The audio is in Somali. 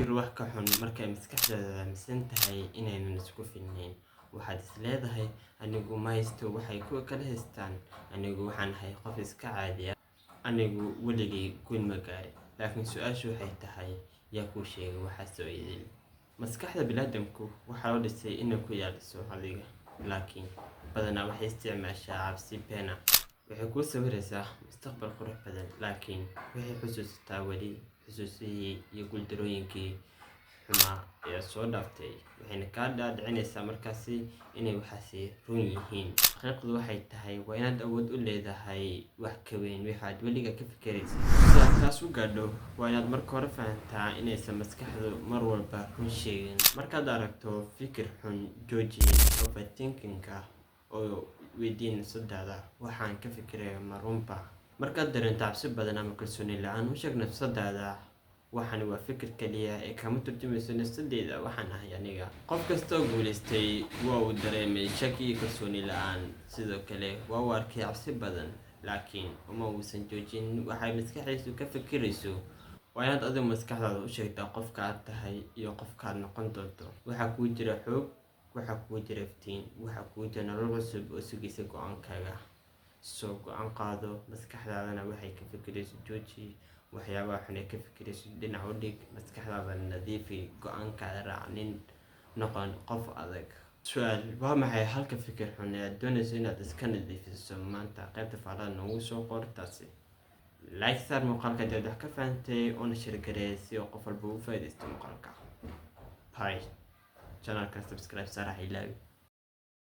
jiro wax ka xun markay maskaxdaada aaminsan tahay inaynan isku filnayn. Waxaad is leedahay anigu ma haysto waxay kuwa kale haystaan, anigu waxaan ahay qof iska caadi ah, anigu weligay guul ma gaarin. Laakiin su-aashu waxay tahay, yaa kuu sheegay waxaas oo idil? Maskaxda bini'aadamku waxaa loo dhisay inay ku ilaaliso adiga, laakiin badanaa waxay isticmaashaa cabsi been ah. Waxay kuu sawiraysaa mustaqbal qurux badan, laakiin waxay xusuusataa weli xusuusihii iyo guuldarrooyinkii xumaa ee soo dhaaftay. Waxayna kaa dhaadhicinaysaa markaasi inay waxaasi run yihiin. Xaqiiqdu waxay tahay waa inaad awood u leedahay wax ka weyn waxaad weligaa ka fikiraysid. Si aad taas u gaadho, waa inaad marka hore fahantaa inaysan maskaxdu mar walba run sheegin. Markaad aragto fikir xun, jooji overthinking-ka oo weydii nafsadaada, waxaan ka fikirayaa ma runba? Markaad dareento cabsi badan ama kalsooni la'aan, u sheeg nafsadaada waxani waa fikir kaliya ee kama turjumayso nafsadeeda, waxaan ahay aniga. Qof kasta oo guulaystay waa uu dareemay shaki iyo kalsooni la'aan, sidoo kale waa uu arkay cabsi badan, laakiin uma uusan joojin waxay maskaxdiisu ka fikirayso. Waa inaad adigu maskaxdaada u sheegtaa qofka aad tahay iyo qofka aad noqon doonto. Waxaa kuu jira xoog, waxaa kuu jira iftiin, waxaa kuu jira nolol cusub oo sugaysa go'aankaaga. Soo go'aan qaado, maskaxdaadana waxay ka fikirayso jooji, waxyaabaha xun ee ka fikirayso dhinac u dhig, maskaxdaada nadiifi, go'aankaada raac, noqon qof adag. Su'aal: waa maxay halka fikir xun ee aad doonayso inaad iska nadiifiso maanta? Qaybta faallada noogu soo qor taasi. Like saar muuqaalka haddii aad wax ka fahantay, una share garee si oo qof walba uga faa'iidaysto muuqaalka. Bye. Channelka subscribe saar ha ilaawi.